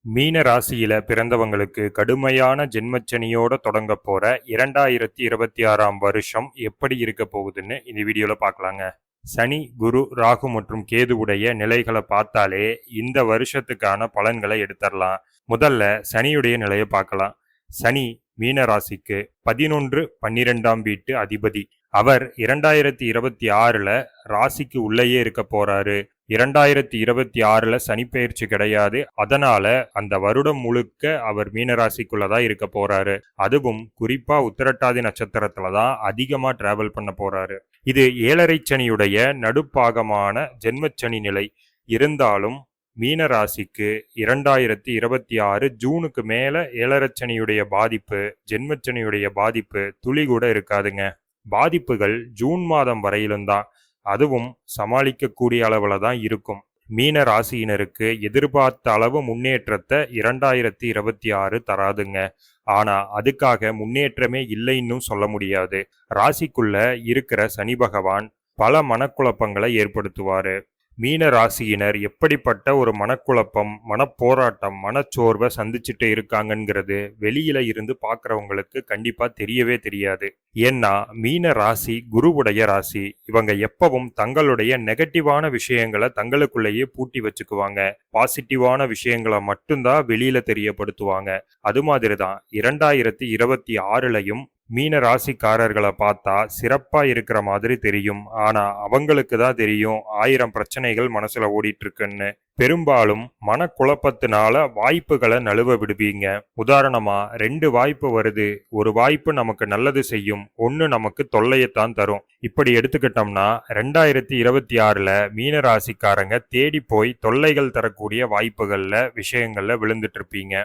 மீன ராசியில பிறந்தவங்களுக்கு கடுமையான ஜென்மச்சனியோட தொடங்க போற 2026ஆம் வருஷம் எப்படி இருக்க போகுதுன்னு இந்த வீடியோல பார்க்கலாங்க. சனி, குரு, ராகு மற்றும் கேதுவுடைய நிலைகளை பார்த்தாலே இந்த வருஷத்துக்கான பலன்களை எடுத்துடலாம். முதல்ல சனியுடைய நிலையை பார்க்கலாம். சனி மீன ராசிக்கு 11-12ஆம் வீட்டு அதிபதி. அவர் 2026ல ராசிக்கு உள்ளேயே இருக்க போறாரு. 2026ல சனிப்பெயர்ச்சி கிடையாது. அதனால அந்த வருடம் முழுக்க அவர் மீனராசிக்குள்ளதான் இருக்க போறாரு. அதுவும் குறிப்பா உத்திரட்டாதி நட்சத்திரத்துல தான் அதிகமா டிராவல் பண்ண போறாரு. இது ஏழரை சனியுடைய நடுப்பாகமான ஜென்மச்சனி நிலை. இருந்தாலும் மீனராசிக்கு 2026 ஜூனுக்கு மேல ஏழரச்சனியுடைய பாதிப்பு, ஜென்மச்சனியுடைய பாதிப்பு துளி கூட இருக்காதுங்க. பாதிப்புகள் ஜூன் மாதம் வரையிலும் தான். அதுவும் சமாளிக்கக்கூடிய அளவுல தான் இருக்கும். மீன ராசியினருக்கு எதிர்பார்த்த அளவு முன்னேற்றத்தை 2026 தராதுங்க. ஆனா அதுக்காக முன்னேற்றமே இல்லைன்னு சொல்ல முடியாது. ராசிக்குள்ள இருக்கிற சனி பகவான் பல மனக்குழப்பங்களை ஏற்படுத்துவாரு. மீன ராசியினர் எப்படிப்பட்ட ஒரு மனக்குழப்பம், மனப்போராட்டம், மனச்சோர்வை சந்திச்சுட்டு இருக்காங்கங்கிறது வெளியில இருந்து பார்க்கறவங்களுக்கு கண்டிப்பா தெரியவே தெரியாது. ஏன்னா மீன ராசி குருவுடைய ராசி. இவங்க எப்பவும் தங்களுடைய நெகட்டிவான விஷயங்களை தங்களுக்குள்ளேயே பூட்டி வச்சுக்குவாங்க. பாசிட்டிவான விஷயங்களை மட்டும்தான் வெளியில தெரியப்படுத்துவாங்க. அது மாதிரிதான் 2026லையும் மீன ராசிக்காரர்களை பார்த்தா சிறப்பா இருக்கிற மாதிரி தெரியும். ஆனா அவங்களுக்கு தான் தெரியும் 1000 பிரச்சனைகள் மனசுல ஓடிட்டு இருக்குன்னு. பெரும்பாலும் மனக்குழப்பத்தினால வாய்ப்புகளை நழுவ விடுவீங்க. உதாரணமா 2 வாய்ப்பு வருது. ஒரு வாய்ப்பு நமக்கு நல்லது செய்யும், ஒன்னு நமக்கு தொல்லையத்தான் தரும். இப்படி எடுத்துக்கிட்டோம்னா 2026ல மீன ராசிக்காரங்க தேடி போய் தொல்லைகள் தரக்கூடிய வாய்ப்புகள்ல விஷயங்கள்ல விழுந்துட்டு இருப்பீங்க.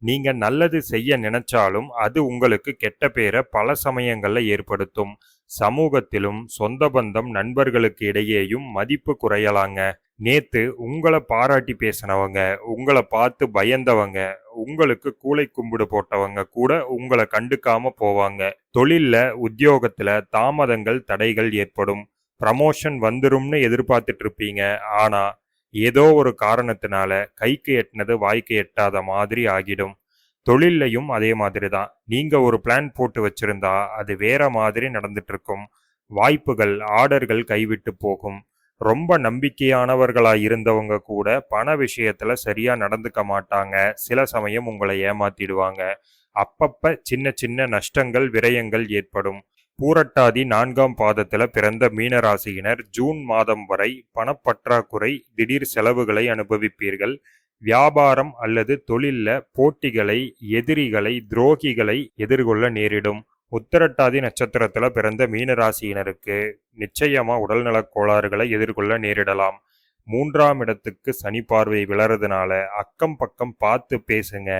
நீங்க நல்லது செய்ய நினைச்சாலும் அது உங்களுக்கு கெட்ட பேரை பல சமயங்கள்ல ஏற்படுத்தும். சமூகத்திலும் சொந்த பந்தம் நண்பர்களுக்கு இடையேயும் மதிப்பு குறையலாங்க. நேத்து உங்களை பாராட்டி பேசினவங்க, உங்களை பார்த்து பயந்தவங்க, உங்களுக்கு கூளை கும்பிடு போட்டவங்க கூட உங்களை கண்டுக்காம போவாங்க. தொழில்ல உத்தியோகத்துல தாமதங்கள், தடைகள் ஏற்படும். ப்ரமோஷன் வந்துரும்னு எதிர்பார்த்துட்டு இருப்பீங்க. ஆனா ஏதோ ஒரு காரணத்தினால கைக்கு எட்டினது வாய்க்கு எட்டாத மாதிரி ஆகிடும். தொழில்லையும் அதே மாதிரி தான். நீங்க ஒரு பிளான் போட்டு வச்சிருந்தா அது வேற மாதிரி நடந்துட்டு இருக்கும். வாய்ப்புகள், ஆர்டர்கள் கைவிட்டு போகும். ரொம்ப நம்பிக்கையானவர்களா இருந்தவங்க கூட பண விஷயத்துல சரியா நடந்துக்க மாட்டாங்க. சில சமயம் உங்களை ஏமாத்திடுவாங்க. அப்பப்ப சின்ன சின்ன நஷ்டங்கள், விரயங்கள் ஏற்படும். பூரட்டாதி 4ஆம் பாதத்துல பிறந்த மீனராசியினர் ஜூன் மாதம் வரை பணப்பற்றாக்குறை, திடீர் செலவுகளை அனுபவிப்பீர்கள். வியாபாரம் அல்லது தொழில்ல போட்டிகளை, எதிரிகளை, துரோகிகளை எதிர்கொள்ள நேரிடும். உத்திரட்டாதி நட்சத்திரத்துல பிறந்த மீனராசியினருக்கு நிச்சயமா உடல்நலக் கோளாறுகளை எதிர்கொள்ள நேரிடலாம். 3ஆம் இடத்துக்கு சனி பார்வை விழறதுனால அக்கம் பக்கம் பார்த்து பேசுங்க.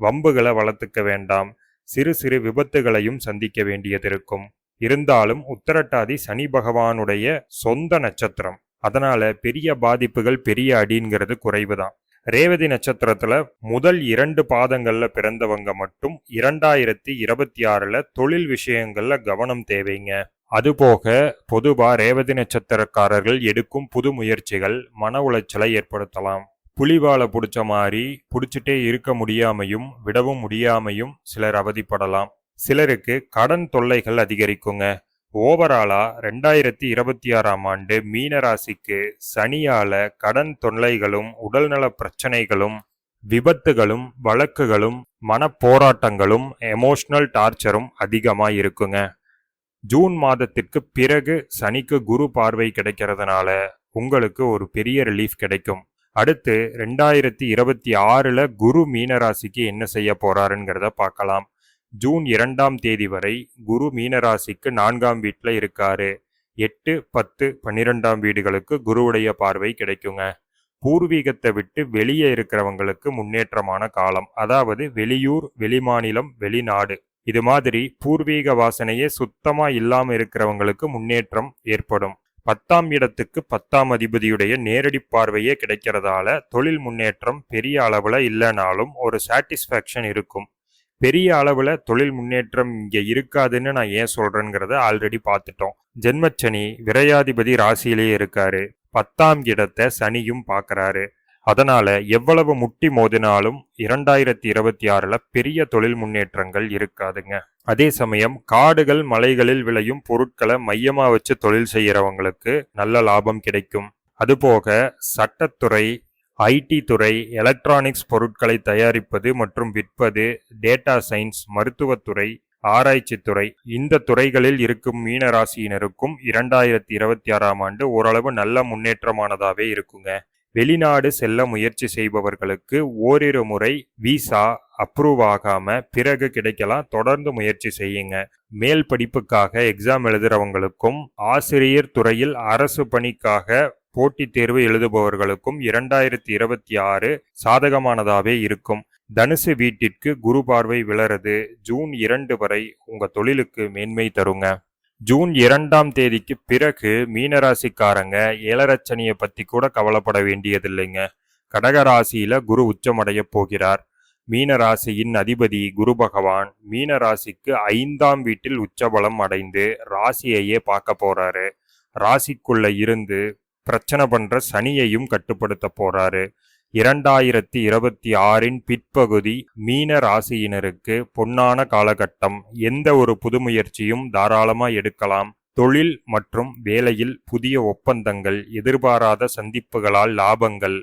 வம்புகளை வளர்த்துக்க வேண்டாம். சிறு சிறு விபத்துகளையும் சந்திக்க வேண்டியது இருக்கும். இருந்தாலும் உத்திரட்டாதி சனி பகவானுடைய சொந்த நட்சத்திரம். அதனால பெரிய பாதிப்புகள், பெரிய அடிங்கிறது குறைவுதான். ரேவதி நட்சத்திரத்துல முதல் 2 பாதங்கள்ல பிறந்தவங்க மட்டும் 2026ல தொழில் விஷயங்கள்ல கவனம் தேவைங்க. அதுபோக பொதுவா ரேவதி நட்சத்திரக்காரர்கள் எடுக்கும் புது முயற்சிகள் மன உளைச்சலை ஏற்படுத்தலாம். புலிவாலை பிடிச்ச மாதிரி பிடிச்சிட்டே இருக்க முடியாமையும் விடவும் முடியாமையும் சிலர் அவதிப்படலாம். சிலருக்கு கடன் தொல்லைகள் அதிகரிக்குங்க. ஓவராலா 2026ஆம் ஆண்டு மீனராசிக்கு சனியால கடன் தொல்லைகளும், உடல்நல பிரச்சனைகளும், விபத்துகளும், வழக்குகளும், மனப்போராட்டங்களும், எமோஷனல் டார்ச்சரும் அதிகமா இருக்குங்க. ஜூன் மாதத்திற்கு பிறகு சனிக்கு குரு பார்வை கிடைக்கிறதுனால உங்களுக்கு ஒரு பெரிய ரிலீஃப் கிடைக்கும். அடுத்து 2026ல குரு மீனராசிக்கு என்ன செய்ய போறாருங்கிறத பார்க்கலாம். ஜூன் 2ஆம் தேதி வரை குரு மீனராசிக்கு 4ஆம் வீட்டில் இருக்காரு. 8, 10, 12ஆம் வீடுகளுக்கு குருவுடைய பார்வை கிடைக்குங்க. பூர்வீகத்தை விட்டு வெளியே இருக்கிறவங்களுக்கு முன்னேற்றமான காலம். அதாவது வெளியூர், வெளிமாநிலம், வெளிநாடு, இது மாதிரி பூர்வீக வாசனையே சுத்தமா இல்லாம இருக்கிறவங்களுக்கு முன்னேற்றம் ஏற்படும். 10ஆம் இடத்துக்கு 10ஆம் அதிபதியுடைய நேரடி பார்வையே கிடைக்கிறதால தொழில் முன்னேற்றம் பெரிய அளவுல இல்லைனாலும் ஒரு சாட்டிஸ்ஃபேக்ஷன் இருக்கும். பெரிய அளவுல தொழில் முன்னேற்றம் இங்க இருக்காதுன்னு நான் ஏன் சொல்றேங்கிறத ஆல்ரெடி பார்த்துட்டோம். ஜென்மச்சனி விரையாதிபதி ராசியிலேயே இருக்காரு. 10ஆம் இடத்தை சனியும் பார்க்கறாரு. அதனால எவ்வளவு முட்டி மோதினாலும் 2026ல பெரிய தொழில் முன்னேற்றங்கள் இருக்காதுங்க. அதே சமயம் காடுகள் மலைகளில் விளையும் பொருட்களை மையமா வச்சு தொழில் செய்யறவங்களுக்கு நல்ல லாபம் கிடைக்கும். அதுபோக சட்டத்துறை, ஐடி துறை, எலக்ட்ரானிக்ஸ் பொருட்களை தயாரிப்பது மற்றும் விற்பது, டேட்டா சயின்ஸ், மருத்துவத்துறை, ஆராய்ச்சித்துறை, இந்த துறைகளில் இருக்கும் மீனராசியினருக்கும் 2026ஆம் ஆண்டு ஓரளவு நல்ல முன்னேற்றமானதாவே இருக்குங்க. வெளிநாடு செல்ல முயற்சி செய்பவர்களுக்கு ஓரிரு முறை விசா அப்ரூவ் ஆகாம பிறகு கிடைக்கலாம். தொடர்ந்து முயற்சி செய்யுங்க. மேல் படிப்புக்காக எக்ஸாம் எழுதுறவங்களுக்கும், ஆசிரியர் துறையில் அரசு பணிக்காக போட்டித் தேர்வு எழுதுபவர்களுக்கும் 2026 சாதகமானதாவே இருக்கும். தனுசு வீட்டிற்கு குரு பார்வை விழறது ஜூன் 2 வரை உங்க தொழிலுக்கு மேன்மை தருங்க. ஜூன் 2ஆம் தேதிக்கு பிறகு மீனராசிக்காரங்க ஏழரச்சனியை பத்தி கூட கவலைப்பட வேண்டியதில்லைங்க. கடகராசியில குரு உச்சமடைய போகிறார். மீனராசியின் அதிபதி குரு பகவான் மீனராசிக்கு 5ஆம் வீட்டில் உச்சபலம் அடைந்து ராசியையே பார்க்க போறாரு. ராசிக்குள்ள இருந்து பிரச்சனை பண்ற சனியையும் கட்டுப்படுத்த போறாரு. 2026 பிற்பகுதி மீன ராசியினருக்கு பொன்னான காலகட்டம். எந்த ஒரு புது முயற்சியும் தாராளமா எடுக்கலாம். தொழில் மற்றும் வேலையில் புதிய ஒப்பந்தங்கள், எதிர்பாராத சந்திப்புகளால் லாபங்கள்,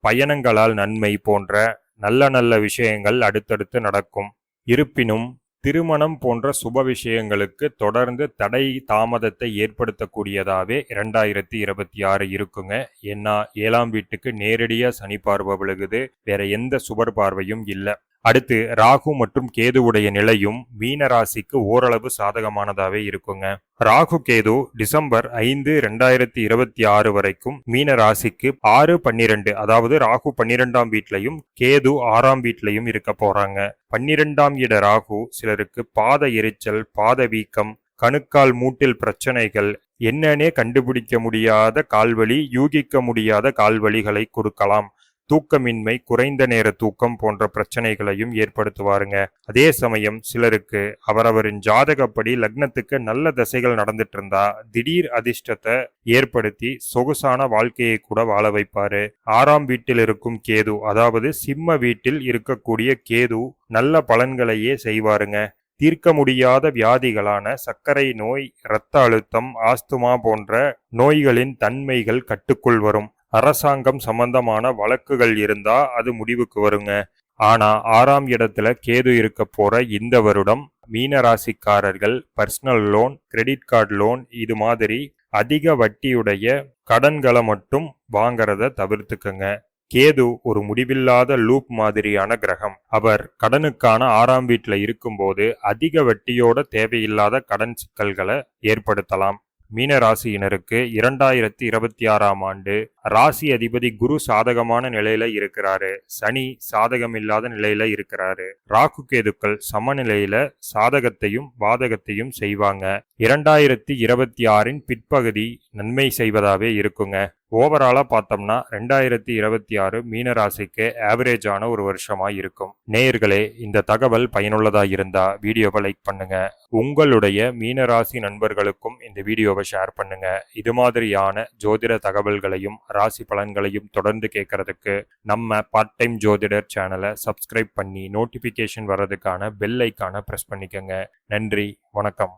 பயணங்களால் நன்மை போன்ற நல்ல விஷயங்கள் அடுத்தடுத்து நடக்கும். இருப்பினும் திருமணம் போன்ற சுப விஷயங்களுக்கு தொடர்ந்து தடை தாமதத்தை ஏற்படுத்தக்கூடியதாவே 2026 இருக்குங்க. ஏன்னா 7ஆம் வீட்டுக்கு நேரடியா சனி பார்வை விழுகுது. வேற எந்த சுபர் பார்வையும் இல்லை. அடுத்து ராகு மற்றும் கேதுவுடைய நிலையும் மீன ராசிக்கு ஓரளவு சாதகமானதாவே இருக்குங்க. ராகு கேது டிசம்பர் 5, 2026 வரைக்கும் மீன ராசிக்கு 6, 12, அதாவது ராகு 12ஆம் வீட்லையும் கேது 6ஆம் வீட்லையும் இருக்க போறாங்க. 12ஆம் இட ராகு சிலருக்கு பாத எரிச்சல், பாத வீக்கம், கணுக்கால் மூட்டில் பிரச்சனைகள், என்னன்னே கண்டுபிடிக்க முடியாத கால்வலி, யூகிக்க முடியாத கால்வலிகளை கொடுக்கலாம். தூக்கமின்மை, குறைந்த நேர தூக்கம் போன்ற பிரச்சனைகளையும் ஏற்படுத்துவாருங்க. அதே சமயம் சிலருக்கு அவரவரின் ஜாதகப்படி லக்னத்துக்கு நல்ல தசைகள் நடந்துட்டு இருந்தா திடீர் அதிர்ஷ்டத்தை ஏற்படுத்தி சொகுசான வாழ்க்கையை கூட வாழ வைப்பாரு. 6ஆம் வீட்டில் இருக்கும் கேது, அதாவது சிம்ம வீட்டில் இருக்கக்கூடிய கேது நல்ல பலன்களையே செய்வாருங்க. தீர்க்க முடியாத வியாதிகளான சர்க்கரை நோய், இரத்த அழுத்தம், ஆஸ்துமா போன்ற நோய்களின் தன்மைகள் கட்டுக்குள் வரும். அரசாங்கம் சம்பந்தமான வழக்குகள் இருந்தா அது முடிவுக்கு வருங்க. ஆனா 6ஆம் இடத்துல கேது இருக்க போற இந்த வருடம் மீனராசிக்காரர்கள் personal loan, credit card loan, இது மாதிரி அதிக வட்டியுடைய கடன்களை மட்டும் வாங்கறத தவிர்த்துக்குங்க. கேது ஒரு முடிவில்லாத லூப் மாதிரியான கிரகம். அவர் கடனுக்கான 6ஆம் வீட்டுல இருக்கும்போது அதிக வட்டியோட தேவையில்லாத கடன் சிக்கல்களை ஏற்படுத்தலாம். மீன ராசியினருக்கு 2026ஆம் ஆண்டு ராசி அதிபதி குரு சாதகமான நிலையில இருக்கிறாரு. சனி சாதகம் இல்லாத நிலையில இருக்கிறாரு. ராகு கேதுக்கள் சமநிலையில சாதகத்தையும் பாதகத்தையும் செய்வாங்க. 2026 பிற்பகுதி நன்மை செய்வதாவே இருக்குங்க. ஓவராலா பார்த்தோம்னா 2026 மீனராசிக்கு ஆவரேஜான ஒரு வருஷமா இருக்கும். நேயர்களே, இந்த தகவல் பயனுள்ளதா இருந்தா வீடியோவை லைக் பண்ணுங்க. உங்களுடைய மீனராசி நண்பர்களுக்கும் இந்த வீடியோவை ஷேர் பண்ணுங்க. இது மாதிரியான ஜோதிட தகவல்களையும் ராசி பலன்களையும் தொடர்ந்து கேட்கறதுக்கு நம்ம பார்ட் டைம் ஜோதிடர் சேனலை சப்ஸ்கிரைப் பண்ணி நோட்டிபிகேஷன் வர்றதுக்கான பெல் ஐக்கானை பிரஸ் பண்ணிக்கோங்க. நன்றி, வணக்கம்.